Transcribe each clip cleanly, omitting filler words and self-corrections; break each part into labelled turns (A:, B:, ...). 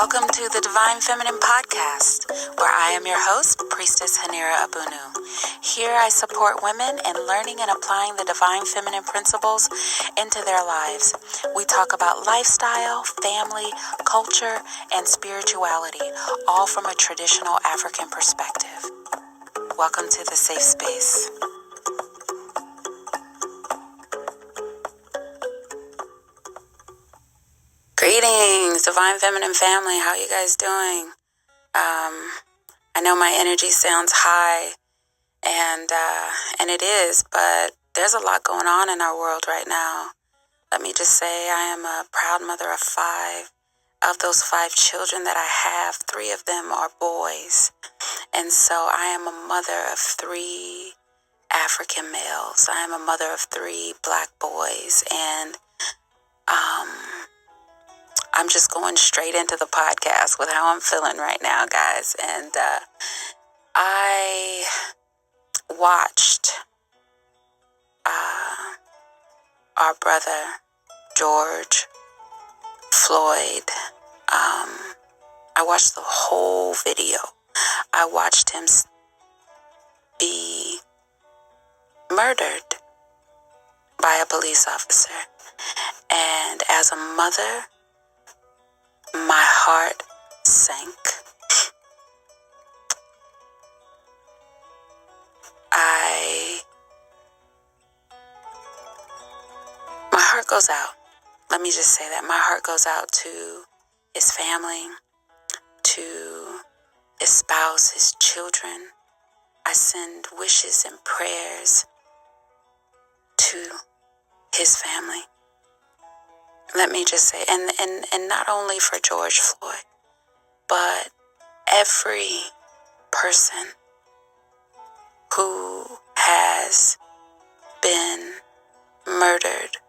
A: Welcome to the Divine Feminine Podcast, where I am your host, Priestess Hanira Abunu. Here I support women in learning and applying the Divine Feminine principles into their lives. We talk about lifestyle, family, culture, and spirituality, all from a traditional African perspective. Welcome to the safe space. Greetings, Divine Feminine family. How you guys doing? I know my energy sounds high, and it is, but there's a lot going on in our world right now. Let me just say I am a proud mother of 5. Of those 5 children that I have, 3 of them are boys. And so I am a mother of 3 African males. I am a mother of 3 black boys, and I'm just going straight into the podcast with how I'm feeling right now, guys. And I watched our brother, George Floyd. I watched the whole video. I watched him be murdered by a police officer. And as a mother, my heart sank. My heart goes out. Let me just say that. My heart goes out to his family, to his spouse, his children. I send wishes and prayers to his family. Let me just say, and not only for George Floyd, but every person who has been murdered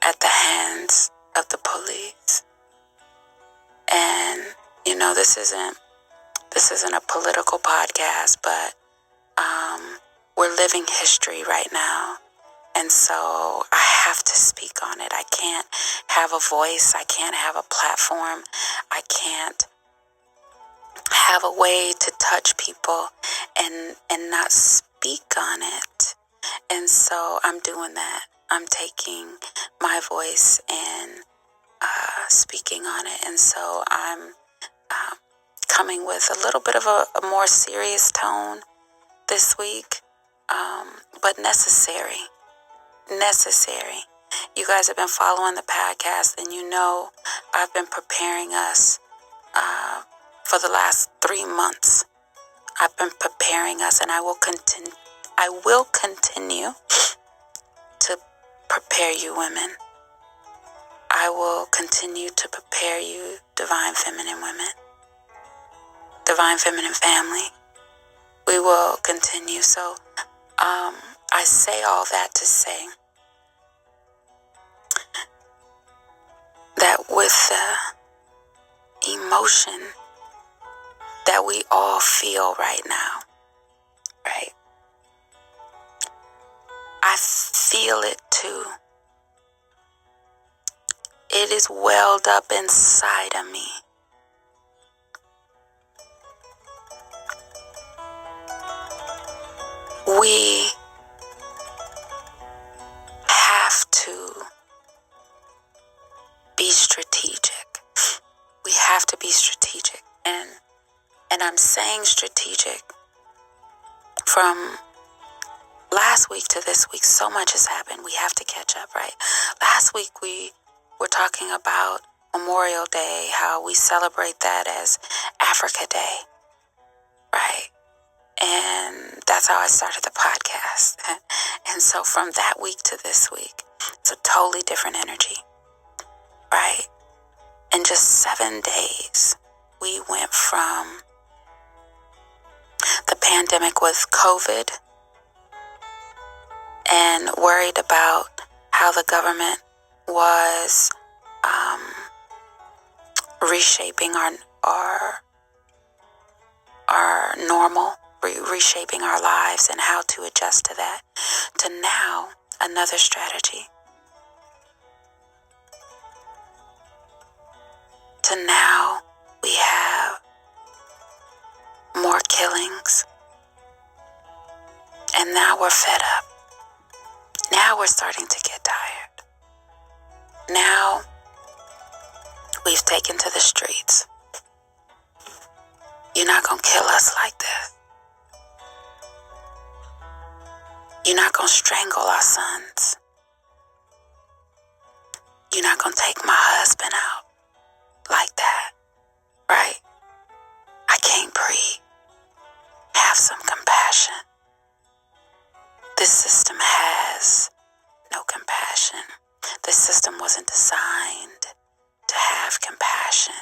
A: at the hands of the police. And you know, this isn't a political podcast, but we're living history right now. And so I have to speak on it. I can't have a voice. I can't have a platform. I can't have a way to touch people and not speak on it. And so I'm doing that. I'm taking my voice and speaking on it. And so I'm coming with a little bit of a more serious tone this week, but necessary. You guys have been following the podcast, and you know I've been preparing us for the last 3 months. I've been preparing us, and I will continue to prepare you women. I will continue to prepare you, Divine Feminine women, Divine Feminine family. We will continue. So I say all that to say that with the emotion that we all feel right now, right? I feel it too. It is welled up inside of me. We have to be strategic. We have to be strategic. And I'm saying strategic from last week to this week. So much has happened. We have to catch up, right? Last week we were talking about Memorial Day, how we celebrate that as Africa Day, right? And that's how I started the podcast. And so from that week to this week, it's a totally different energy, right? In just 7 days, we went from the pandemic with COVID and worried about how the government was reshaping our normal, reshaping our lives and how to adjust to that, to now another strategy, to to now we have more killings. And now we're fed up. Now we're starting to get tired. Now we've taken to the streets. You're not going to kill us like this. You're not going to strangle our sons. You're not going to take my husband out like that, right? I can't breathe. Have some compassion. This system has no compassion. This system wasn't designed to have compassion.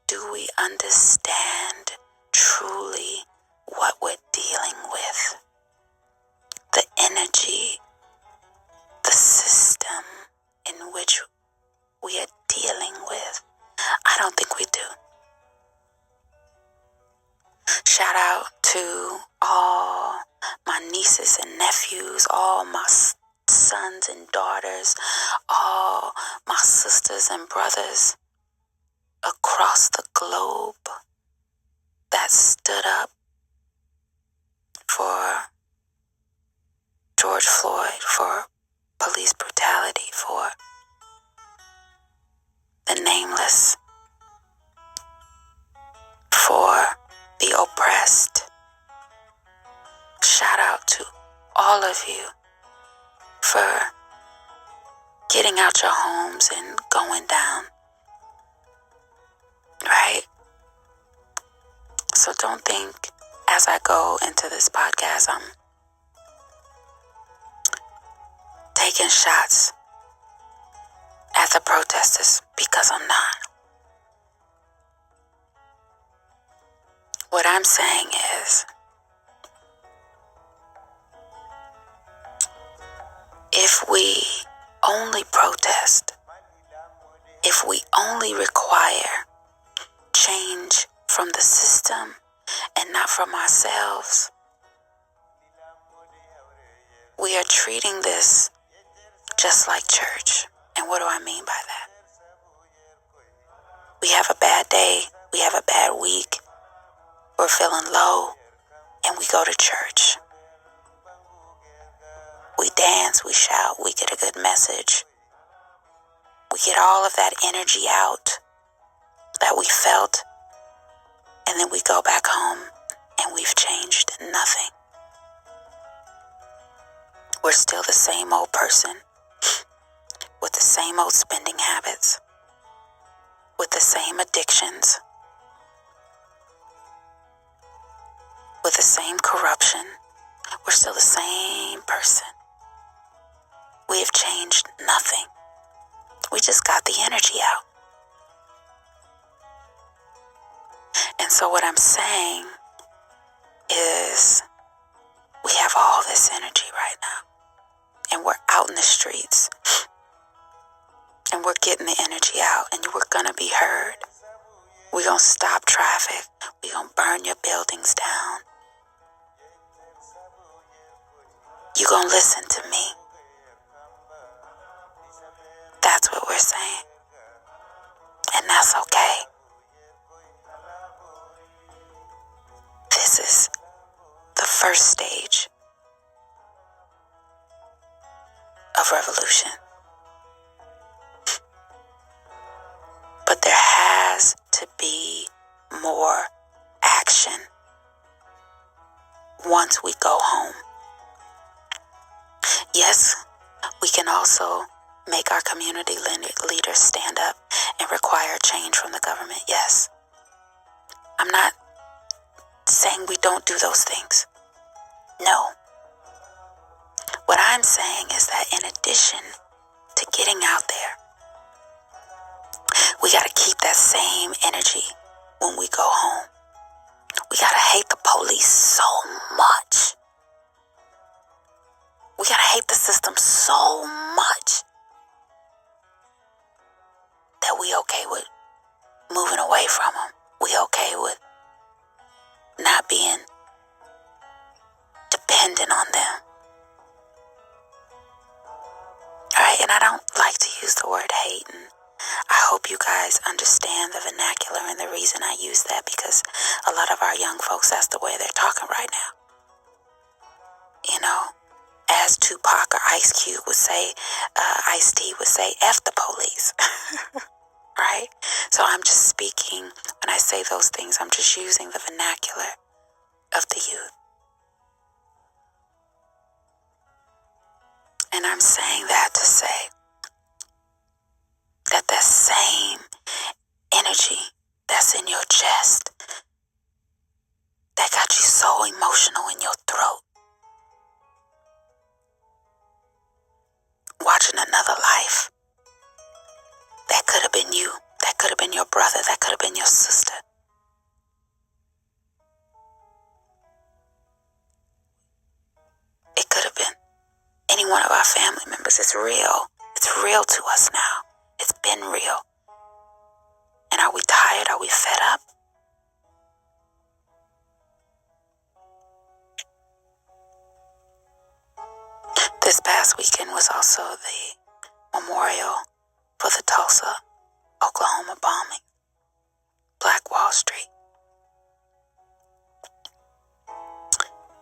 A: Do we understand truly what we're dealing with? The energy, the system in which we are dealing with? I don't think we do. Shout out to all my nieces and nephews, all my sons and daughters, all my sisters and brothers across the globe that stood up for George Floyd, for police brutality, for the nameless, for the oppressed. Shout out to all of you for getting out your homes and going down, right? So don't think as I go into this podcast, I'm taking shots at the protesters, because I'm not. What I'm saying is, if we only protest, if we only require change from the system and not from ourselves, we are treating this just like church. And what do I mean by that? We have a bad day, we have a bad week, we're feeling low, and we go to church. We dance, we shout, we get a good message. We get all of that energy out that we felt, and then we go back home and we've changed nothing. We're still the same old person with the same old spending habits, with the same addictions, with the same corruption. We're still the same person. We have changed nothing. We just got the energy out. And so what I'm saying is, we have all this energy right now, and we're out in the streets, and we're getting the energy out, and we're gonna be heard. We're gonna stop traffic. We're gonna burn your buildings down. You're gonna listen to me. That's what we're saying. And that's okay. This is the first stage of revolution. But there has to be more action once we go home. Yes, we can also make our community leaders stand up and require change from the government. Yes. I'm not saying we don't do those things. No. What I'm saying is that in addition to getting out there, we got to keep that same energy when we go home. We got to hate the police so much. We got to hate the system so much that we okay with moving away from them. We okay with not being dependent on them. All right, and I don't like to use the word hate, and I hope you guys understand the vernacular and the reason I use that, because a lot of our young folks, that's the way they're talking right now. You know, as Tupac or Ice Cube would say, Ice-T would say, F the police. Right? So I'm just speaking, when I say those things, I'm just using the vernacular of the youth. And I'm saying that to say that that same energy that's in your chest, that got you so emotional in your throat, watching another life, that could have been you, that could have been your brother, that could have been your sister. It could have been any one of our family members. It's real. It's real to us now. It's been real. And are we tired? Are we fed up? This past weekend was also the memorial for the Tulsa, Oklahoma bombing. Black Wall Street.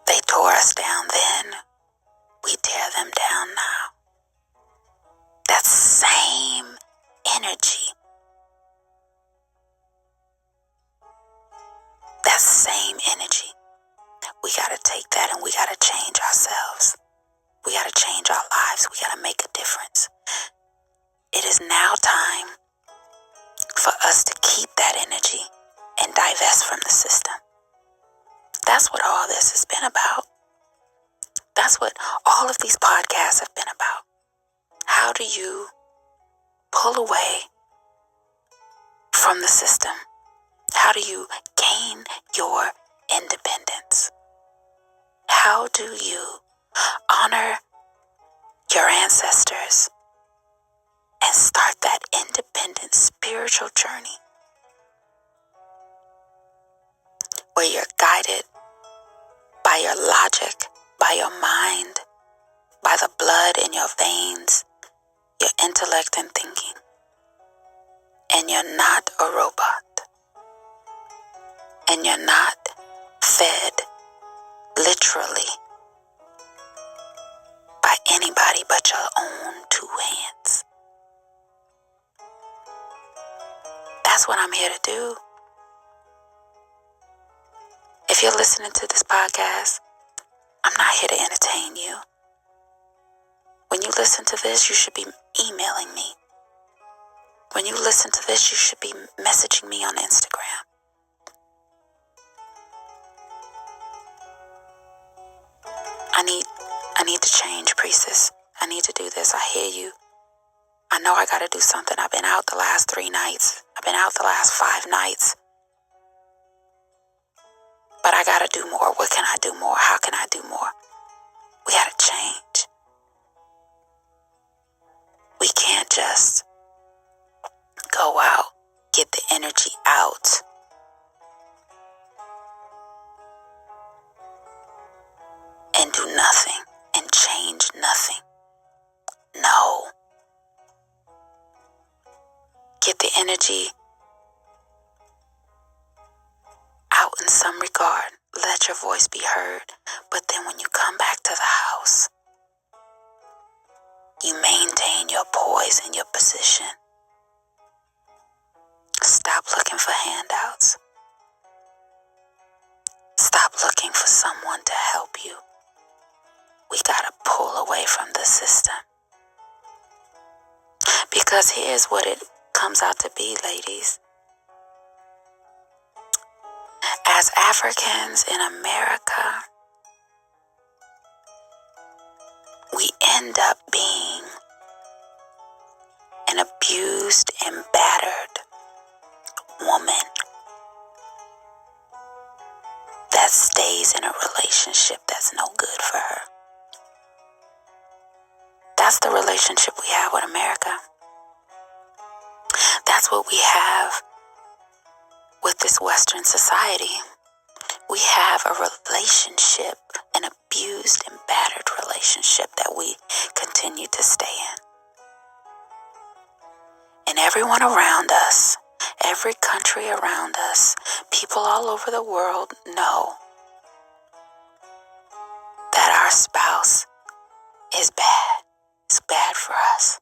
A: They tore us down then. We tear them down now. That same energy, that same energy, we got to take that and we got to change ourselves. We got to change our lives. We got to make a difference. It is now time for us to keep that energy and divest from the system. That's what all this has been about. That's what all of these podcasts have been about. How do you pull away from the system? How do you gain your independence? How do you honor your ancestors and start that independent spiritual journey where you're guided by your logic, by your mind, by the blood in your veins, your intellect and thinking, and you're not a robot, and you're not fed literally by anybody but your own two hands. That's what I'm here to do. If you're listening to this podcast, I'm not here to entertain you. When you listen to this, you should be emailing me. When you listen to this, you should be messaging me on Instagram. I need to change, priestess. I need to do this. I hear you. I know I gotta do something. I've been out the last 3 nights. I've been out the last 5 nights. But I gotta do more. What can I do more? How can I do more? We gotta change. We can't just go out, get the energy out, and do nothing and change nothing. No. Get the energy out in some regard. Let your voice be heard. But then when you come back to the house, you maintain your poise and your position. Stop looking for handouts. Stop looking for someone to help you. We gotta pull away from the system. Because here's what it comes out to be, ladies. As Africans in America, we end up being an abused and battered woman that stays in a relationship that's no good for her. That's the relationship we have with America. That's what we have with this Western society. We have a relationship, an abused and battered relationship that we continue to stay in. And everyone around us, every country around us, people all over the world know that our spouse is bad. It's bad for us.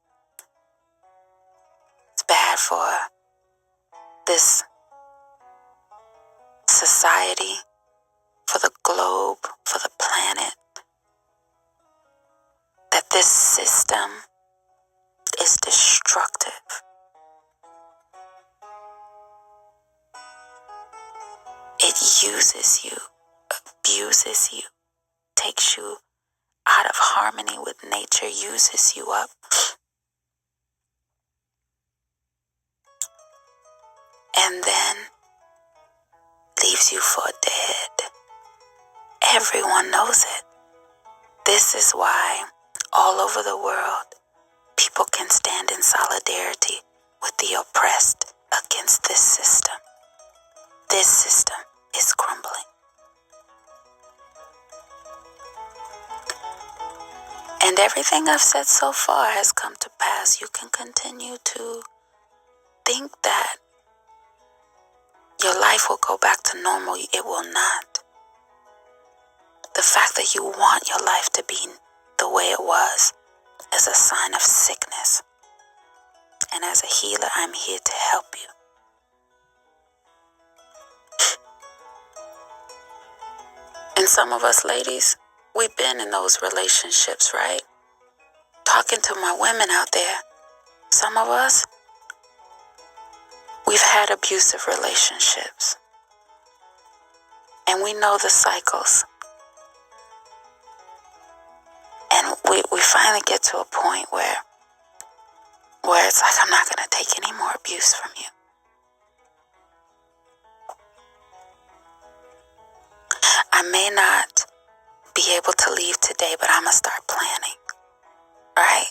A: It's bad for this society, for the globe, for the planet, that this system is destructive. It uses you, abuses you, takes you out of harmony with nature, uses you up. And then leaves you for dead. Everyone knows it. This is why all over the world, people can stand in solidarity with the oppressed against this system. This system is crumbling. And everything I've said so far has come to pass. You can continue to think that your life will go back to normal. It will not. The fact that you want your life to be the way it was is a sign of sickness. And as a healer, I'm here to help you. And some of us ladies, we've been in those relationships, right? Talking to my women out there, some of us, we've had abusive relationships. And we know the cycles. And we finally get to a point where it's like, I'm not going to take any more abuse from you. I may not be able to leave today, but I'm going to start planning, right?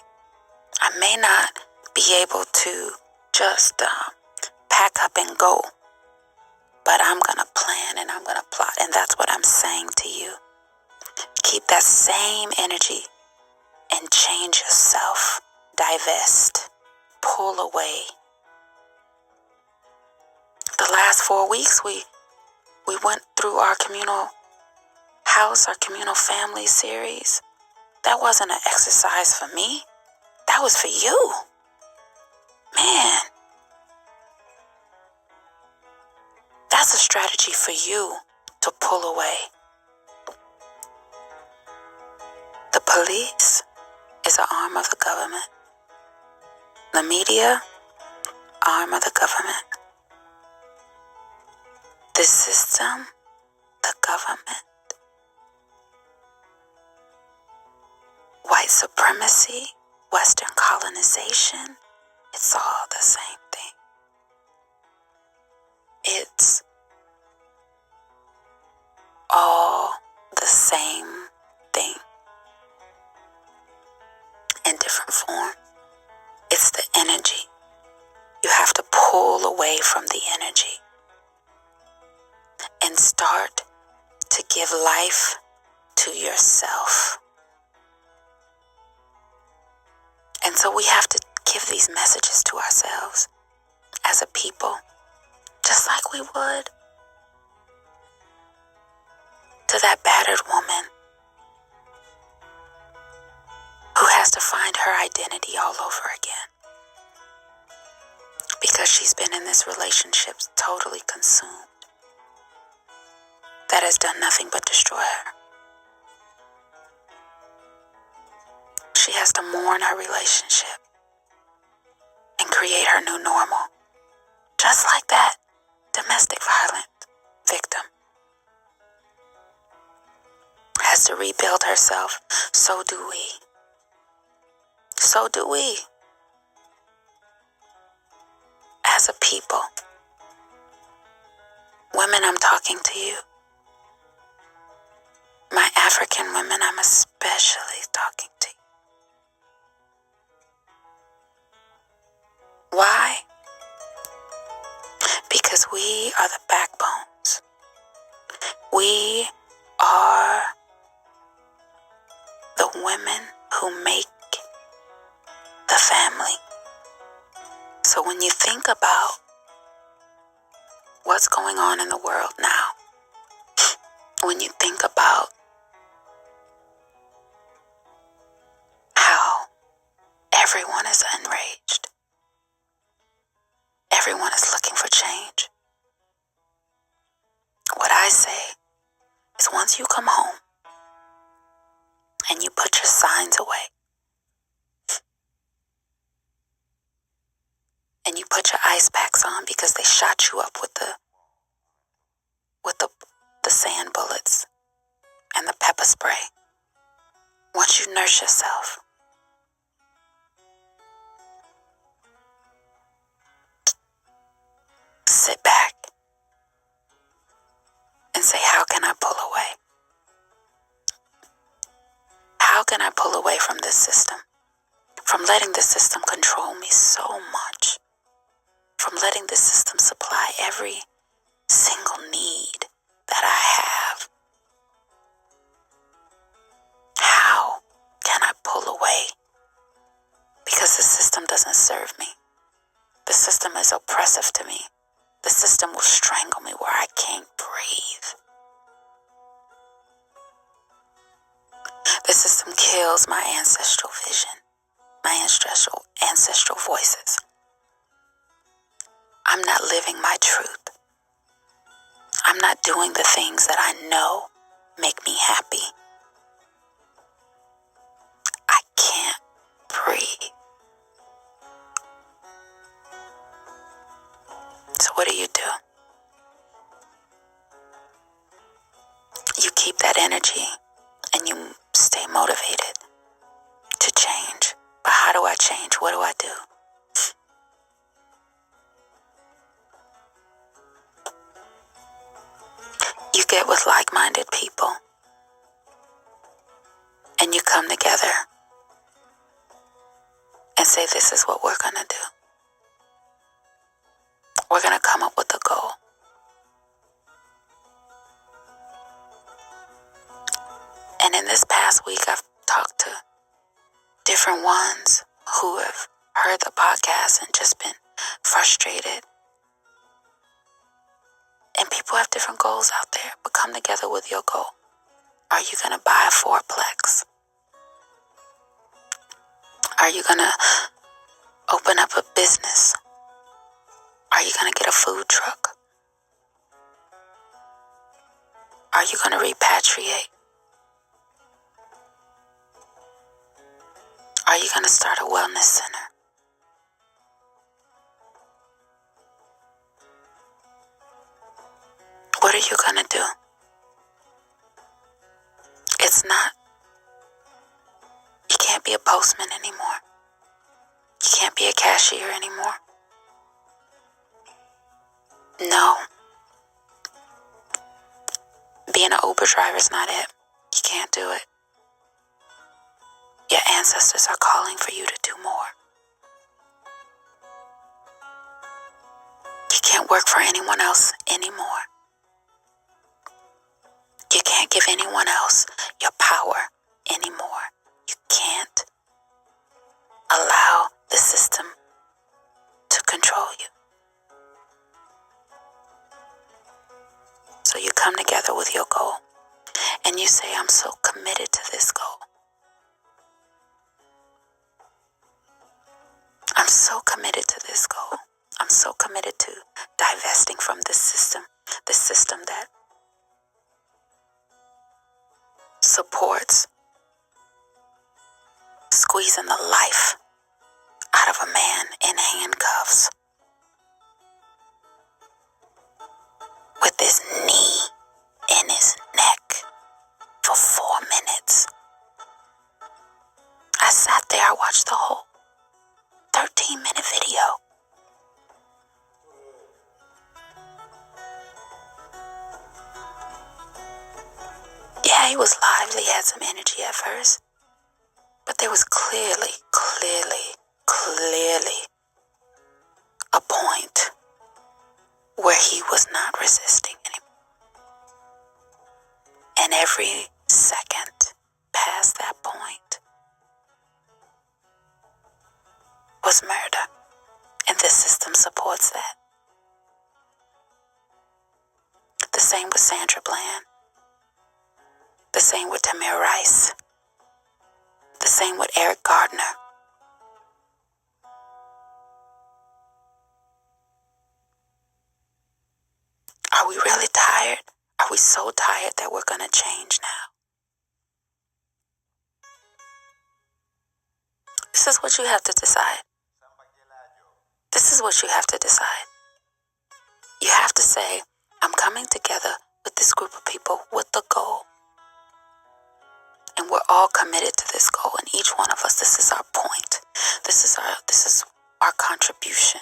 A: I may not be able to just pack up and go, but I'm going to plan and I'm going to plot. And that's what I'm saying to you. Keep that same energy and change yourself. Divest. Pull away. The last 4 weeks, we went through our communal house, our communal family series. That wasn't an exercise for me. That was for you. Man. That's a strategy for you to pull away. The police is an arm of the government. The media, arm of the government. The system, the government. White supremacy, Western colonization, it's all the same thing. It's all the same thing in different form. It's the energy. You have to pull away from the energy and start to give life to yourself. And so we have to give these messages to ourselves as a people, just like we would to that battered woman who has to find her identity all over again because she's been in this relationship totally consumed that has done nothing but destroy her. She has to mourn her relationship and create her new normal. Just like that domestic violence victim has to rebuild herself. So do we. So do we. As a people. Women, I'm talking to you. My African women, I'm especially talking to you. Why? Because we are the backbones. We are the women who make the family. So when you think about what's going on in the world now, when you think about how everyone is enraged, everyone is looking for change, what I say is once you come home and you put your signs away and you put your ice packs on because they shot you up with the sand bullets and the pepper spray, once you nurse yourself, sit back and say, how can I pull away? How can I pull away from this system? From letting this system control me so much. From letting this system supply every single need that I have. How can I pull away? Because the system doesn't serve me. The system is oppressive to me. The system will strangle me where I can't breathe. The system kills my ancestral vision, my ancestral voices. I'm not living my truth. I'm not doing the things that I know make me happy. I can't breathe. So what do? You keep that energy and you stay motivated to change. But how do I change? What do I do? You get with like-minded people and you come together and say, this is what we're going to do. We're going to come up with a goal. And in this past week, I've talked to different ones who have heard the podcast and just been frustrated. And people have different goals out there, but come together with your goal. Are you going to buy a fourplex? Are you going to open up a business? Are you going to get a food truck? Are you going to repatriate? Are you going to start a wellness center? What are you going to do? You can't be a postman anymore. You can't be a cashier anymore. No. Being an Uber driver is not it. You can't do it. Your ancestors are calling for you to do more. You can't work for anyone else anymore. You can't give anyone else your power anymore. You can't allow the system to control you. So you come together with your goal and you say, I'm so committed to this goal. I'm so committed to this goal. I'm so committed to divesting from this system that supports squeezing the life out of a man in handcuffs with his knee in his neck for 4 minutes. I sat there, I watched the whole 13-minute video. Yeah, he was lively, had some energy at first, but there was clearly a point where he was not resisting anymore. And every second past that point was murder. And this system supports that. The same with Sandra Bland. The same with Tamir Rice. The same with Eric Gardner. Are we really tired? Are we so tired that we're going to change now? This is what you have to decide. This is what you have to decide. You have to say, I'm coming together with this group of people with the goal. And we're all committed to this goal. And each one of us, this is our point. This is our contribution.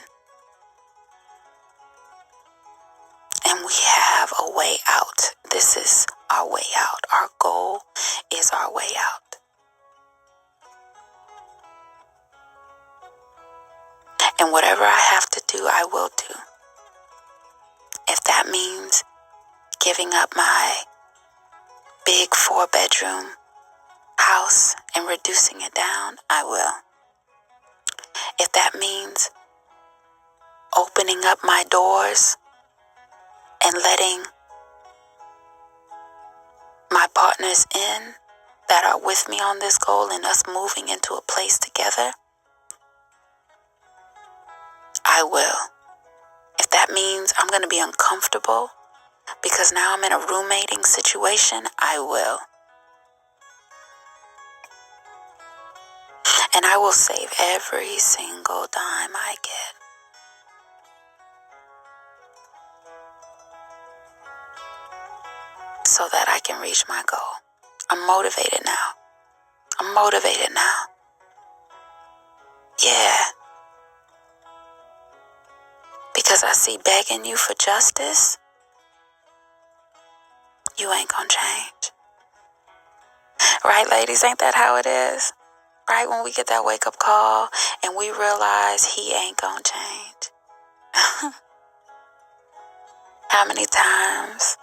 A: And we have a way out. This is our way out. Our goal is our way out. And whatever I have to do, I will do. If that means giving up my big 4-bedroom house and reducing it down, I will. If that means opening up my doors and letting my partners in that are with me on this goal and us moving into a place together, I will. If that means I'm going to be uncomfortable because now I'm in a roommating situation, I will. And I will save every single dime I get. So that I can reach my goal. I'm motivated now. I'm motivated now. Yeah. Because I see begging you for justice, you ain't gonna change. Right, ladies? Ain't that how it is? Right? When we get that wake-up call and we realize he ain't gonna change. How many times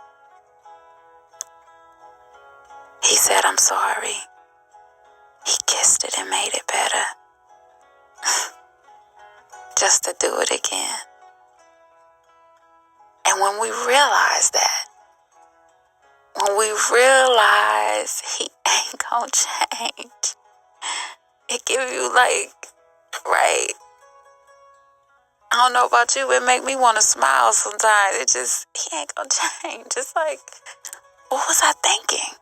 A: he said, I'm sorry. He kissed it and made it better. Just to do it again. And when we realize that, when we realize he ain't gonna change, it give you right? I don't know about you, it make me want to smile sometimes. It just, he ain't gonna change. It's like, what was I thinking?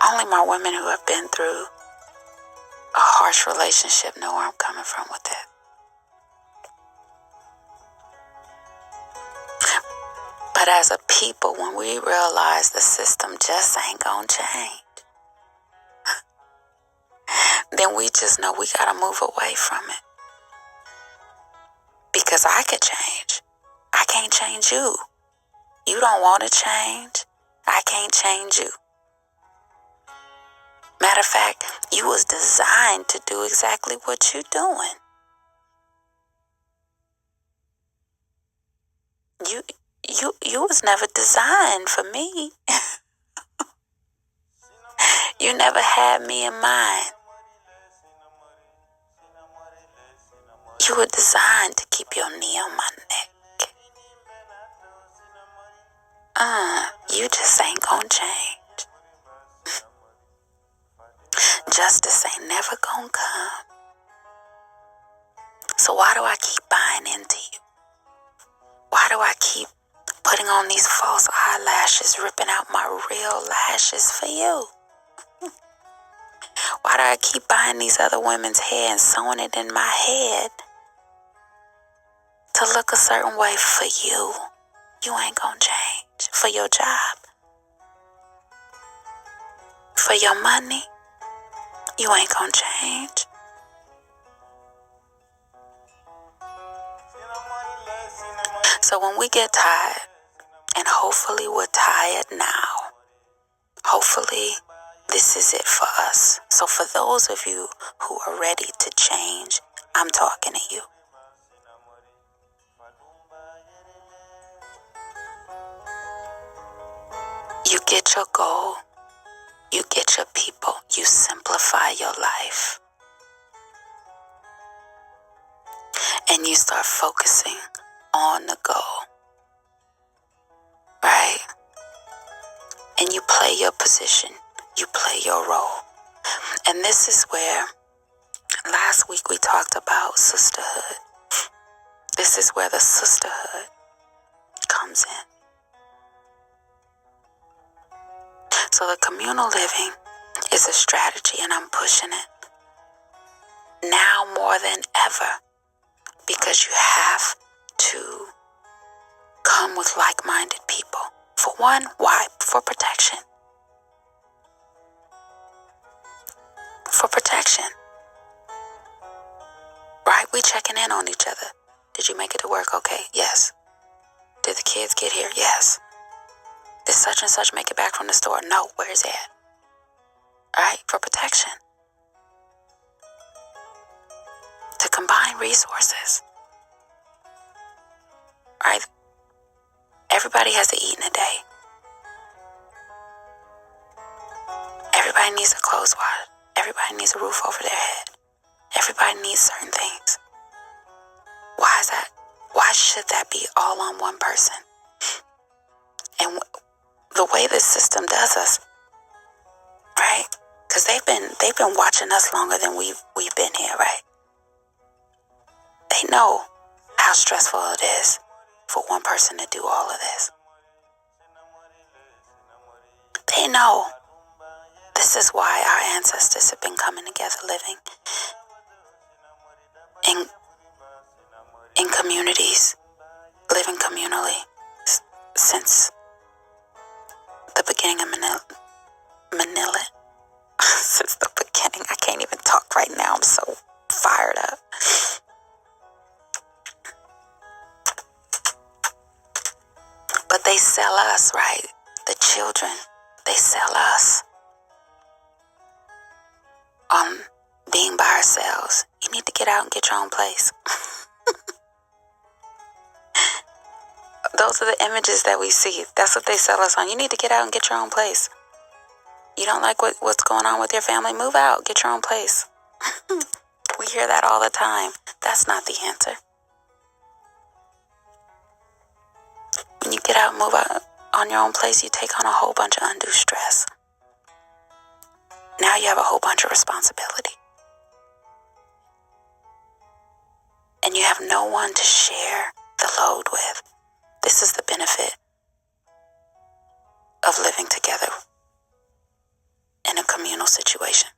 A: Only my women who have been through a harsh relationship know where I'm coming from with it. But as a people, when we realize the system just ain't gonna change, then we just know we gotta move away from it. Because I could change. I can't change you. You don't want to change. I can't change you. Matter of fact, you was designed to do exactly what you're doing. You was never designed for me. You never had me in mind. You were designed to keep your knee on my neck. You just ain't gonna change. Justice ain't never gonna come. So why do I keep buying into you? Why do I keep putting on these false eyelashes, ripping out my real lashes for you? Why do I keep buying these other women's hair and sewing it in my head to look a certain way for you? You ain't gonna change. For your job, for your money, you ain't gonna change. So when we get tired, and hopefully we're tired now, hopefully this is it for us. So for those of you who are ready to change, I'm talking to you. You get your goal, you get your people, you simplify your life. and you start focusing on the goal, right? And you play your position, you play your role. And this is where last week we talked about sisterhood. This is where the sisterhood comes in. So the communal living is a strategy, and I'm pushing it now more than ever, because you have to come with like-minded people. For one, why? For protection. For protection. Right? We checking in on each other. Did you make it to work okay? Yes. Did the kids get here? Yes. Did such and such make it back from the store? No. Where is it at? Right? For protection. To combine resources. Right? Everybody has to eat in a day. Everybody needs a clothes wash. Everybody needs a roof over their head. Everybody needs certain things. Why is that? Why should that be all on one person? And the way this system does us, right? Because they've been watching us longer than we've been here, right? They know how stressful it is for one person to do all of this. They know this is why our ancestors have been coming together, living in communities, living communally since the beginning of Manila. Since the beginning. I can't even talk right now. I'm so fired up. But they sell us, right? The children, they sell us on being by ourselves. You need to get out and get your own place. Those are the images that we see. That's what they sell us on. You need to get out and get your own place. You don't like what's going on with your family? Move out. Get your own place. We hear that all the time. That's not the answer. When you get out and move out on your own place, you take on a whole bunch of undue stress. Now you have a whole bunch of responsibility. And you have no one to share the load with. This is the benefit of living together in a communal situation.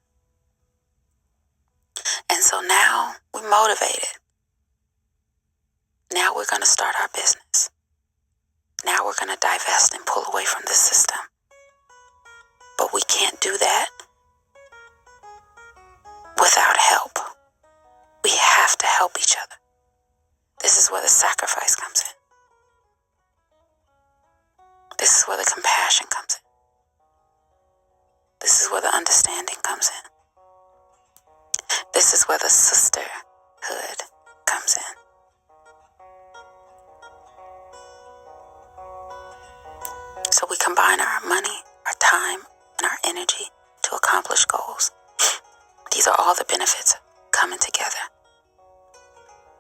A: And so now we're motivated. Now we're going to start our business. Now we're going to divest and pull away from this system. But we can't do that without help. We have to help each other. This is where the sacrifice comes in. This is where the compassion comes in. This is where the understanding comes in. This is where the sisterhood comes in. So we combine our money, our time, and our energy to accomplish goals. These are all the benefits of coming together.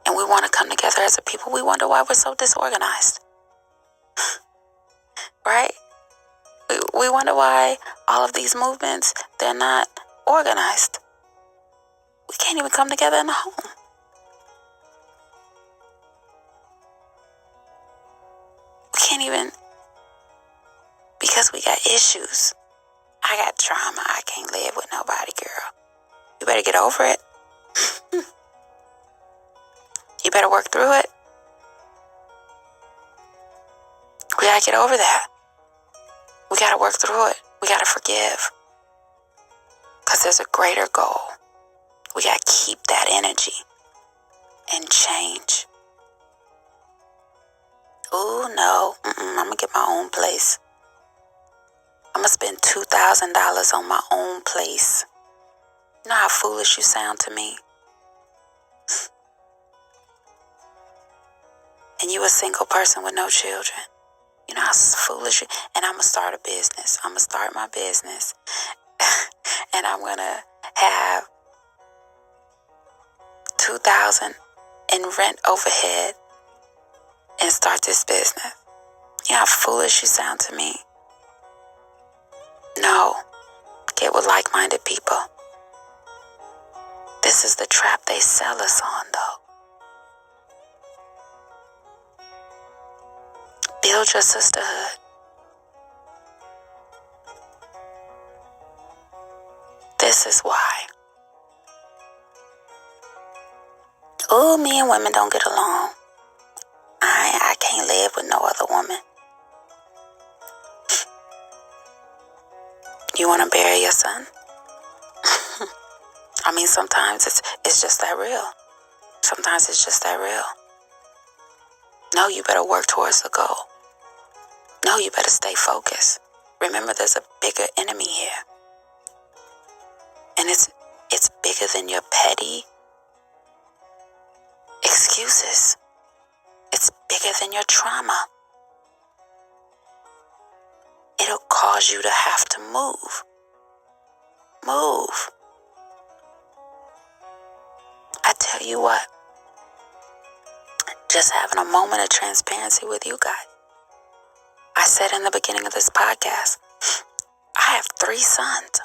A: And we want to come together as a people. We wonder why we're so disorganized. Right? We wonder why all of these movements, they're not organized. We can't even come together in the home. We can't even, because we got issues. I got trauma. I can't live with nobody, girl. You better get over it. You better work through it. We gotta get over that. We gotta work through it. We gotta forgive. Because there's a greater goal. We gotta keep that energy and change. Ooh, no. I'm gonna get my own place. I'm gonna spend $2,000 on my own place. You know how foolish you sound to me? And you a single person with no children. You know how foolish you... And I'm going to start a business. I'm going to start my business. And I'm going to have $2,000 and rent overhead and start this business. You know how foolish you sound to me? No. Get with like-minded people. This is the trap they sell us on, though. Build your sisterhood. This is why. Oh, me and women don't get along. I can't live with no other woman. You want to bury your son? I mean, sometimes it's just that real. Sometimes it's just that real. No, you better work towards the goal. No, you better stay focused. Remember, there's a bigger enemy here. And it's bigger than your petty excuses. It's bigger than your trauma. It'll cause you to have to move. Move. I tell you what, just having a moment of transparency with you guys. I said in the beginning of this podcast, I have 3 sons.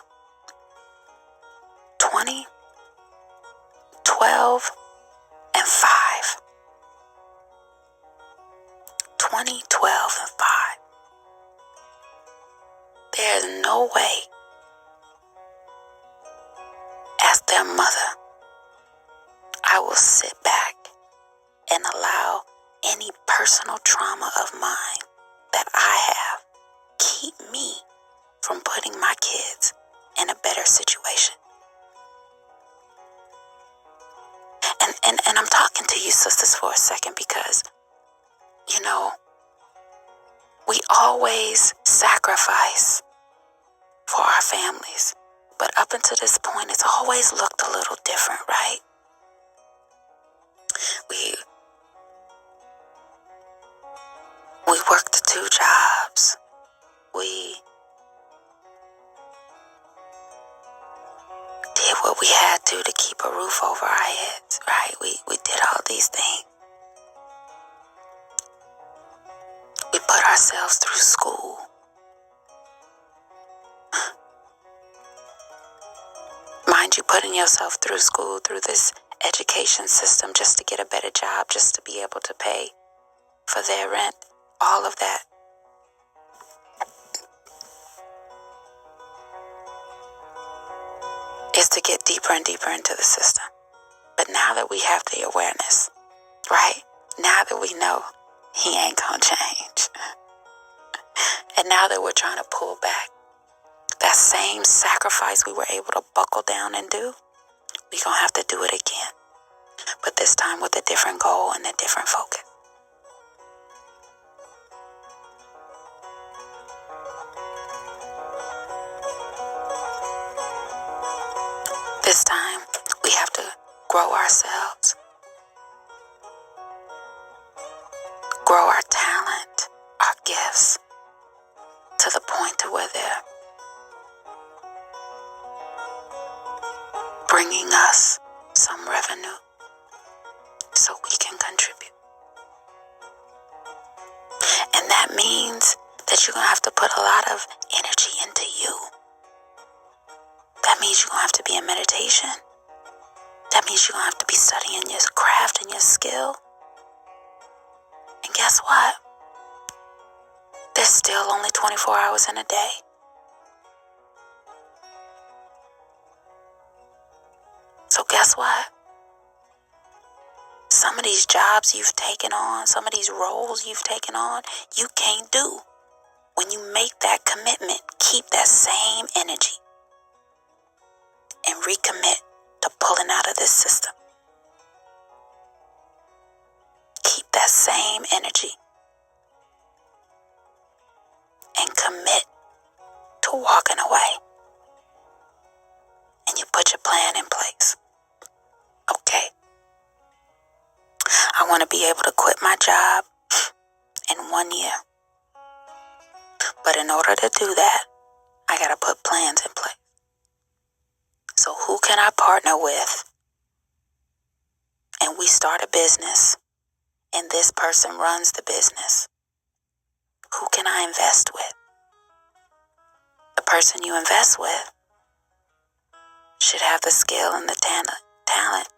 A: 20, 12, and 5. 20, 12, and 5. There's no way, as their mother, I will sit back and allow any personal trauma of mine that I have keep me from putting my kids in a better situation. And I'm talking to you sisters for a second because, you know, we always sacrifice for our families. But up until this point, it's always looked a little different, right? We worked 2 jobs. We did what we had to keep a roof over our heads, right? We did all these things. We put ourselves through school. Mind you, putting yourself through school, through this education system just to get a better job, just to be able to pay for their rent, all of that. Is to get deeper and deeper into the system. But now that we have the awareness, right? Now that we know he ain't gonna change. And now that we're trying to pull back, that same sacrifice we were able to buckle down and do, we're gonna have to do it again. But this time with a different goal and a different focus. This time, we have to grow ourselves, grow our talent, our gifts, to the point to where they're bringing us some revenue so we can contribute. And that means that you're going to have to put a lot of energy into you. That means you're going to have to be in meditation. That means you're going to have to be studying your craft and your skill. And guess what? There's still only 24 hours in a day. So guess what? Some of these jobs you've taken on, some of these roles you've taken on, you can't do. When you make that commitment, keep that same energy and recommit to pulling out of this system. Keep that same energy and commit to walking away. And you put your plan in place. Okay. I want to be able to quit my job in 1 year. But in order to do that, I got to put plans in place. So who can I partner with? And we start a business and this person runs the business, who can I invest with? The person you invest with should have the skill and the talent.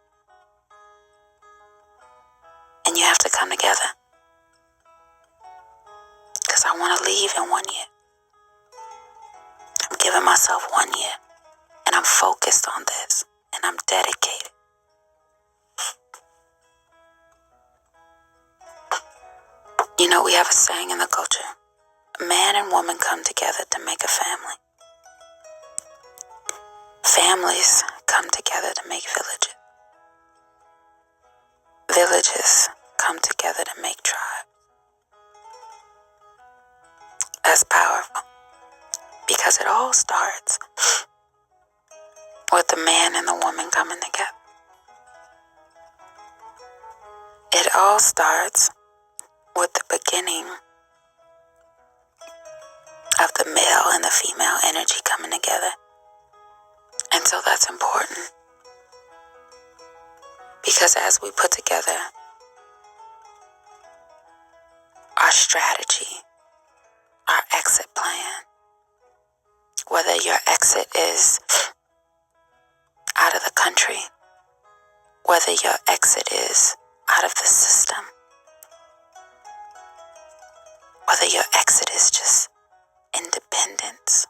A: And you have to come together. Because I want to leave in 1 year. I'm giving myself 1 year. And I'm focused on this. And I'm dedicated. You know, we have a saying in the culture. Man and woman come together to make a family. Families come together to make villages. Villages come together to make tribes. That's powerful. Because it all starts with the man and the woman coming together. It all starts with the beginning of the male and the female energy coming together. And so that's important. Because as we put together our strategy, our exit plan, whether your exit is out of the country, whether your exit is out of the system, whether your exit is just independence,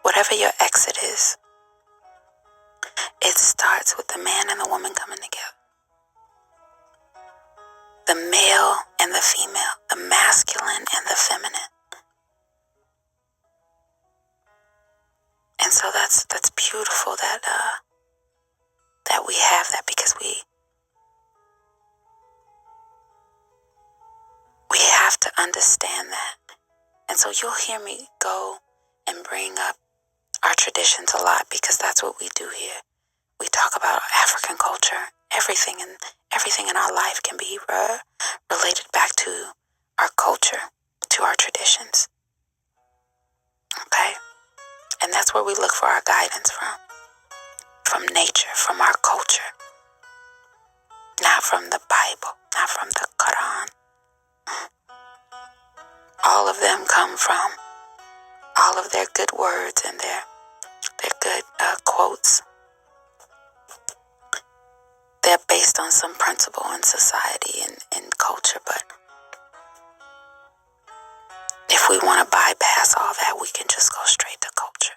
A: whatever your exit is, it starts with the man and the woman coming together. The male and the female, the masculine and the feminine. And so that's beautiful that we have that, because we have to understand that. And so you'll hear me go and bring up our traditions a lot, because that's what we do here. We talk about African culture. Everything in our life can be related back to our culture, to our traditions. Okay? And that's where we look for our guidance from nature, from our culture. Not from the Bible, not from the Quran. All of them come from all of their good words and their good quotes. They're based on some principle in society and culture, but if we want to bypass all that, we can just go straight to culture,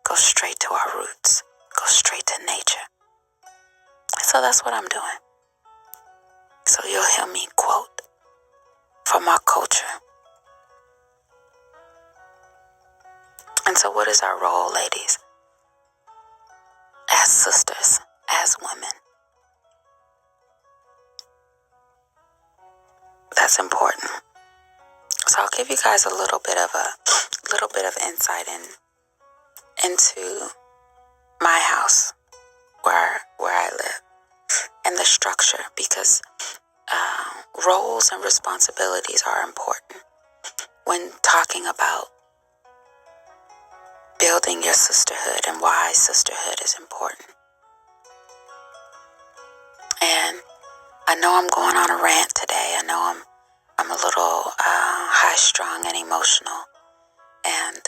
A: go straight to our roots, go straight to nature. So that's what I'm doing. So you'll hear me quote from our culture. And so what is our role, ladies? As sisters, as women. That's important. So I'll give you guys a little bit of insight into my house, where I live, and the structure, because roles and responsibilities are important when talking about building your sisterhood and why sisterhood is important. And I know I'm going on a rant today. I know I'm a little high-strung and emotional, and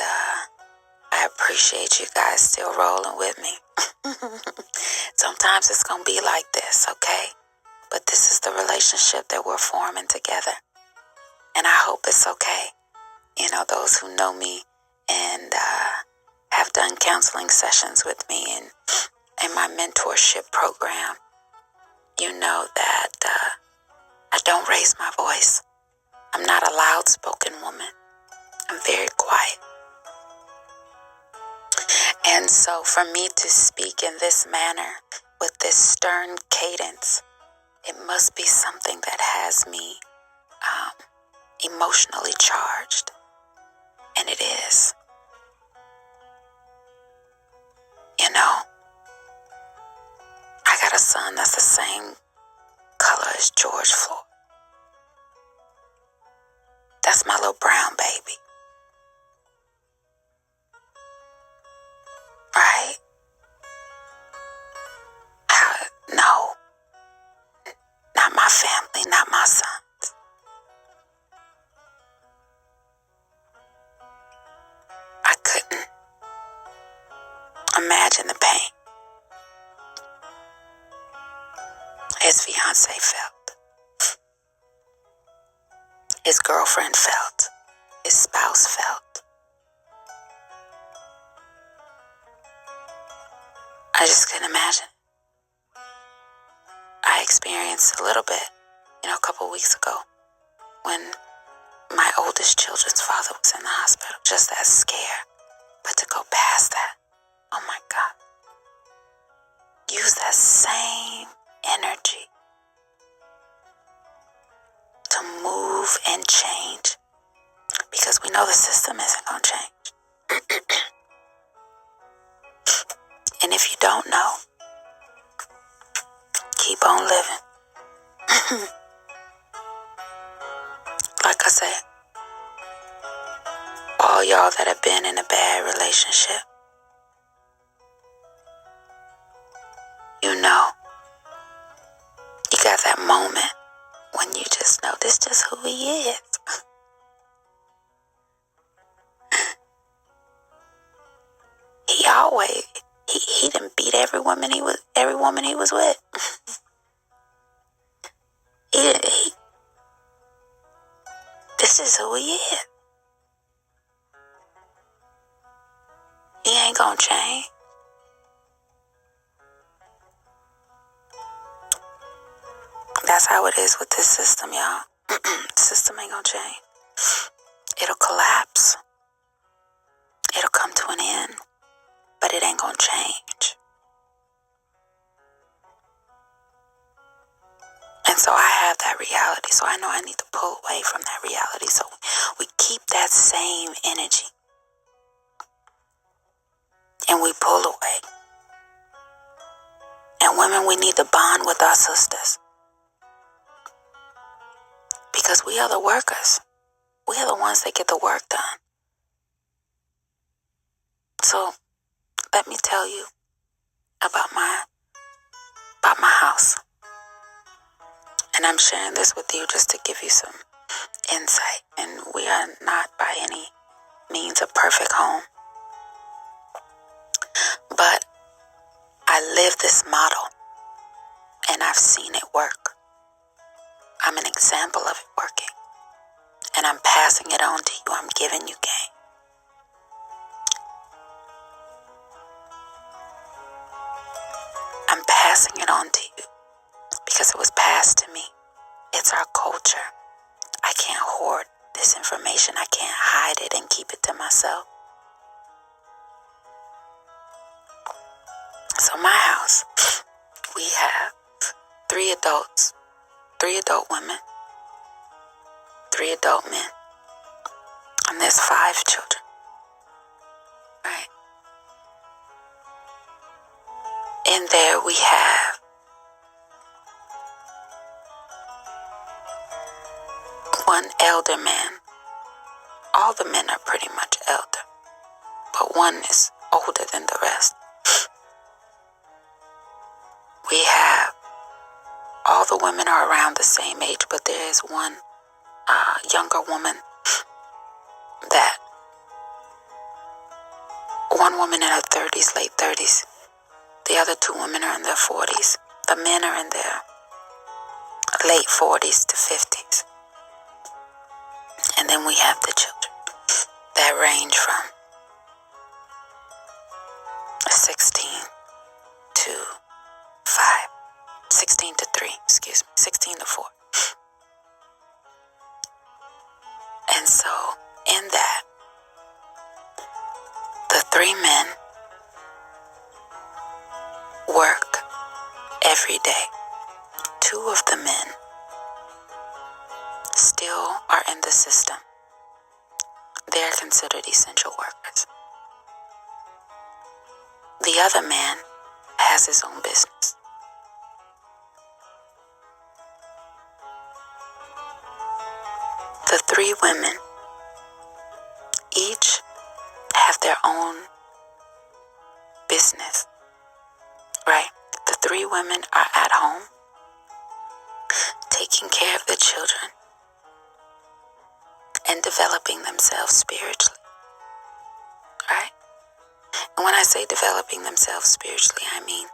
A: I appreciate you guys still rolling with me. Sometimes it's gonna be like this, okay? But this is the relationship that we're forming together, and I hope it's okay. You know, those who know me and have done counseling sessions with me and in my mentorship program, you know that I don't raise my voice. I'm not a loud-spoken woman. I'm very quiet. And so for me to speak in this manner, with this stern cadence, it must be something that has me emotionally charged. And it is. You know, I got a son that's the same color as George Floyd. That's my little brown baby. Right? imagine the pain his fiance felt, his girlfriend felt, his spouse felt. I just couldn't imagine. I experienced a little bit, a couple weeks ago when my oldest children's father was in the hospital, just that scare. But to go past that, oh my God. Use that same energy to move and change, because we know the system isn't going to change. And if you don't know, keep on living. Like I said, all y'all that have been in a bad relationship, you know, you got that moment when you just know this just who he is. He always, he didn't beat every woman he was with. This is who he is. He ain't gonna change. That's how it is with this system, y'all. The system ain't gonna change. It'll collapse. It'll come to an end, but it ain't gonna change. And so I have that reality, so I know I need to pull away from that reality. So we keep that same energy and we pull away. And women, we need to bond with our sisters, because we are the workers. We are the ones that get the work done. So let me tell you about my house. And I'm sharing this with you just to give you some insight. And we are not by any means a perfect home. But I live this model and I've seen it work. I'm an example of it working. And I'm passing it on to you. I'm giving you game. I'm passing it on to you because it was passed to me. It's our culture. I can't hoard this information. I can't hide it and keep it to myself. So my house, we have 3 adults, 3 adult women, 3 adult men, and there's 5 children, right? In there we have one elder man. All the men are pretty much elder, but one is older than the rest. We have, all the women are around the same age, but there is one younger woman one woman in her 30s, late 30s. The other 2 women are in their 40s. The men are in their late 40s to 50s. And then we have the children that range from 16 to 5. 16 to 3, 16 to 4. And so in that, the 3 men work every day. 2 of the men still are in the system. They're considered essential workers. The other man has his own business. The 3 women each have their own business, right? The 3 women are at home, taking care of the children and developing themselves spiritually, right? When I say developing themselves spiritually, I mean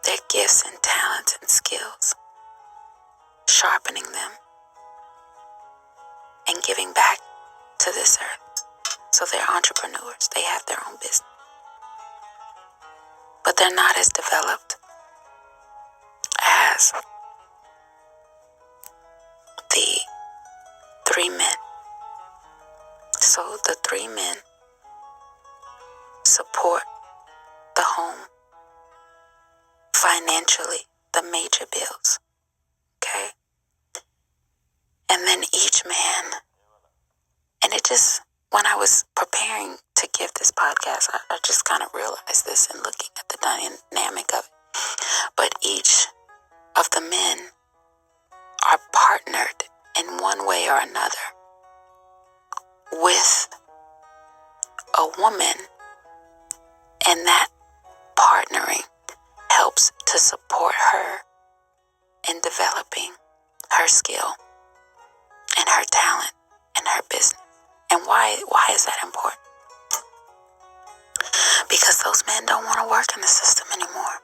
A: their gifts and talents and skills, sharpening them and giving back to this earth. So they're entrepreneurs. They have their own business. But they're not as developed as the 3 men. So the 3 men support the home financially, the major bills. Okay? And then each man, and it just, when I was preparing to give this podcast, I just kind of realized this in looking at the dynamic of it. But each of the men are partnered in one way or another with a woman, and that partnering helps to support her in developing her skill and her talent and her business. And why is that important? Because those men don't want to work in the system anymore.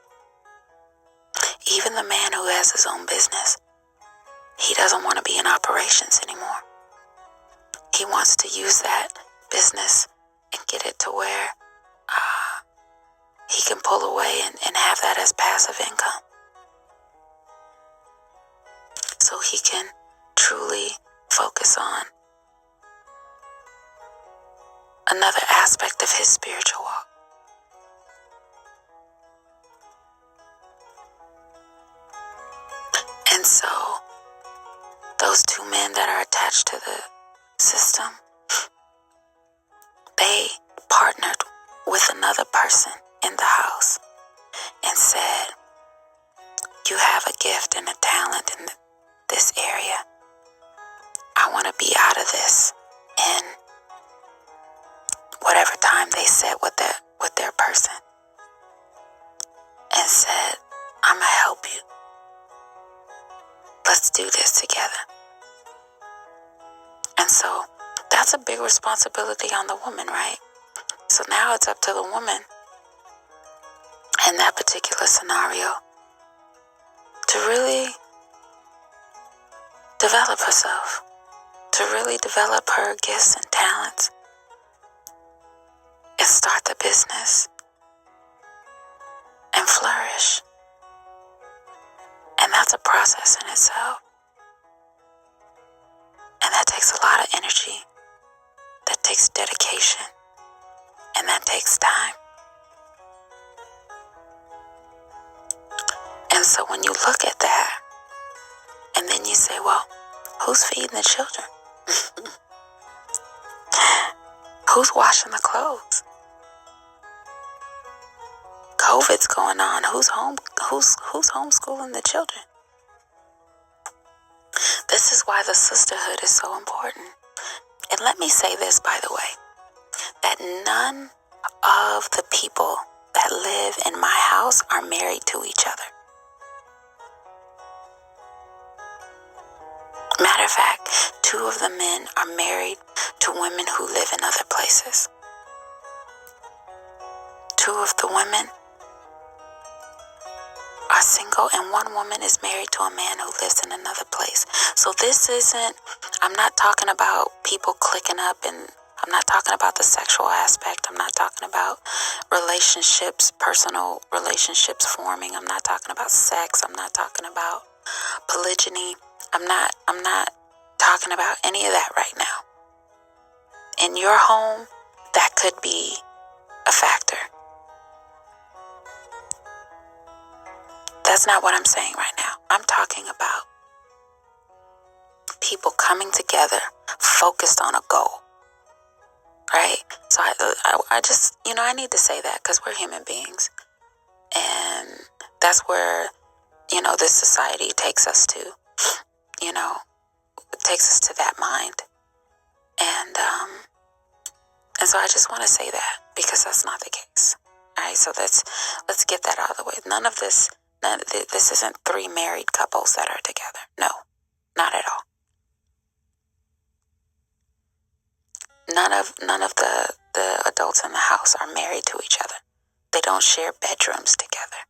A: Even the man who has his own business, he doesn't want to be in operations anymore. He wants to use that business and get it to where he can pull away and have that as passive income. So he can truly focus on another aspect of his spiritual walk. And so those 2 men that are attached to the system, they partnered with another person in the house and said, you have a gift and a talent in this area. I want to be out of this in whatever time they set with their person, and said, I'm going to help you. Let's do this together. And so that's a big responsibility on the woman, right? So now it's up to the woman in that particular scenario to really develop herself, to really develop her gifts and talents and start the business and flourish. And that's a process in itself. And that takes a lot of energy. That takes dedication. And that takes time. And so when you look at that, and then you say, well, who's feeding the children? Who's washing the clothes? COVID's going on. Who's homeschooling the children? This is why the sisterhood is so important. And let me say this, by the way, that none of the people that live in my house are married to each other. Matter of fact, 2 of the men are married to women who live in other places. 2 of the women are single, and 1 woman is married to a man who lives in another place. So this isn't, I'm not talking about people clicking up, and I'm not talking about the sexual aspect. I'm not talking about relationships, personal relationships forming. I'm not talking about sex. I'm not talking about polygyny. I'm not talking about any of that right now. In your home, that could be a factor. That's not what I'm saying right now. I'm talking about people coming together, focused on a goal, right? So I just, I need to say that because we're human beings. And that's where, this society takes us to, it takes us to that mind. And so I just want to say that because that's not the case. All right, so let's get that out of the way. This isn't 3 married couples that are together. No, not at all. None of the the adults in the house are married to each other. They don't share bedrooms together.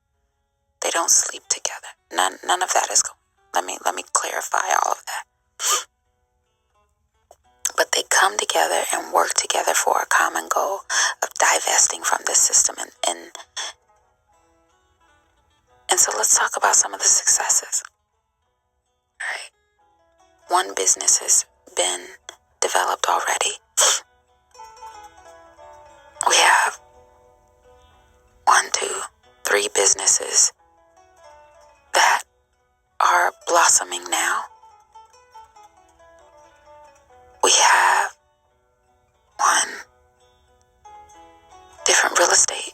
A: They don't sleep together. None of that is going. Let me clarify all of that. But they come together and work together for a common goal of divesting from this system. And so let's talk about some of the successes. All right. One business has been developed already. We have 1, 2, 3 businesses that are blossoming now. We have 1 different real estate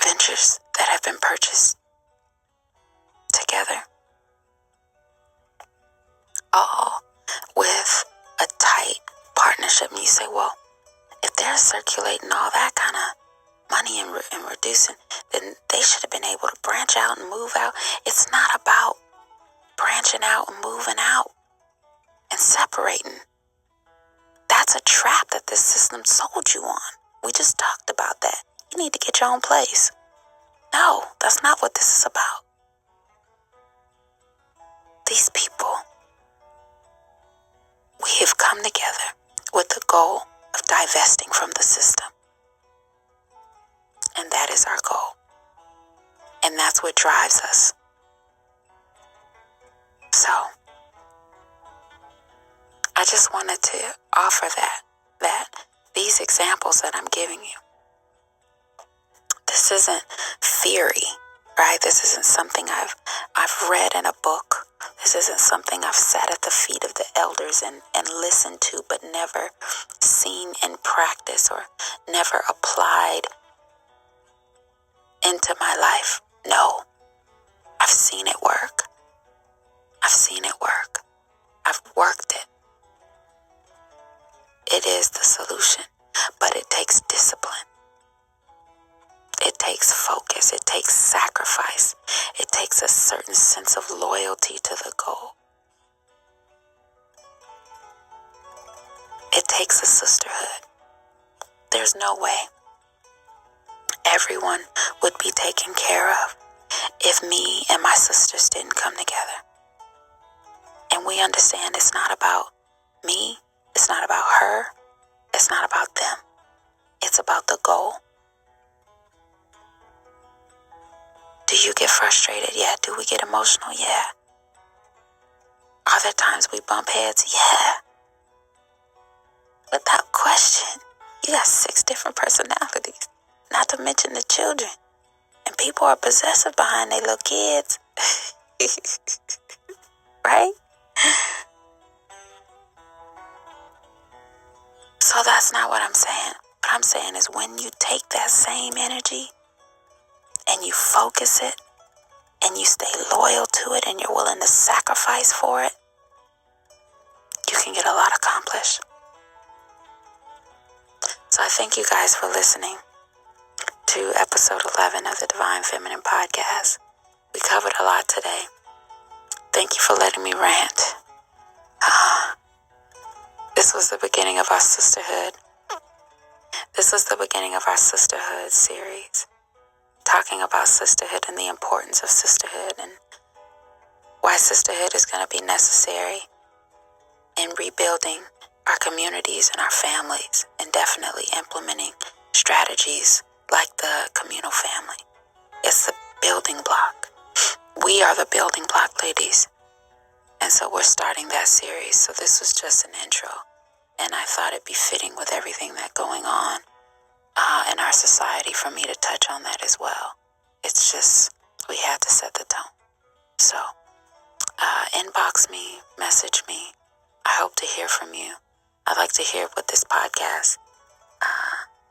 A: ventures that have been purchased together, all with a tight partnership. And you say, well, if they're circulating all that kind of money and reducing, then they should have been able to branch out and move out. It's not about branching out and moving out and separating. That's a trap that this system sold you on. We just talked about that. You need to get your own place. No, that's not what this is about. These people, we have come together with the goal of divesting from the system. And that is our goal. And that's what drives us. So, I just wanted to offer that these examples that I'm giving you, this isn't theory, right? This isn't something I've read in a book. This isn't something I've sat at the feet of the elders and listened to, but never seen in practice or never applied into my life. No, I've seen it work. I've seen it work. I've worked it. It is the solution, but it takes discipline. It takes focus. It takes sacrifice. It takes a certain sense of loyalty to the goal. It takes a sisterhood. There's no way everyone would be taken care of if me and my sisters didn't come together. And we understand it's not about me. It's not about her. It's not about them. It's about the goal. Do you get frustrated? Yeah. Do we get emotional? Yeah. Are there times we bump heads? Yeah. Without question, you got 6 different personalities, not to mention the children. And people are possessive behind their little kids. Right? So that's not what I'm saying. What I'm saying is when you take that same energy and you focus it and you stay loyal to it and you're willing to sacrifice for it, you can get a lot accomplished. So I thank you guys for listening to episode 11 of the Divine Feminine Podcast. We covered a lot today. Thank you for letting me rant. This was the beginning of our sisterhood. This was the beginning of our sisterhood series, talking about sisterhood and the importance of sisterhood and why sisterhood is going to be necessary in rebuilding our communities and our families, and definitely implementing strategies like the communal family. It's the building block. We are the building block, ladies. And so we're starting that series. So this was just an intro. And I thought it'd be fitting with everything that's going on in our society for me to touch on that as well. It's just, we had to set the tone. So inbox me, message me. I hope to hear from you. I'd like to hear what this podcast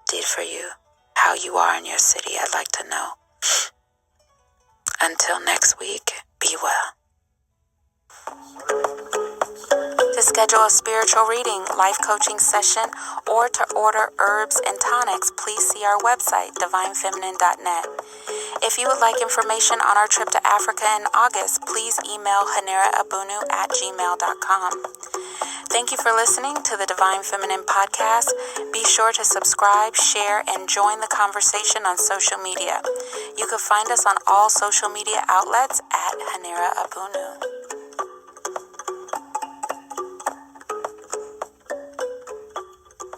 A: did for you, how you are in your city. I'd like to know. Until next week, be well. To schedule a spiritual reading, life coaching session, or to order herbs and tonics, please see our website, divinefeminine.net. If you would like information on our trip to Africa in August, please email haneraabunu@gmail.com. Thank you for listening to the Divine Feminine Podcast. Be sure to subscribe, share, and join the conversation on social media. You can find us on all social media outlets at Hanera Abunu.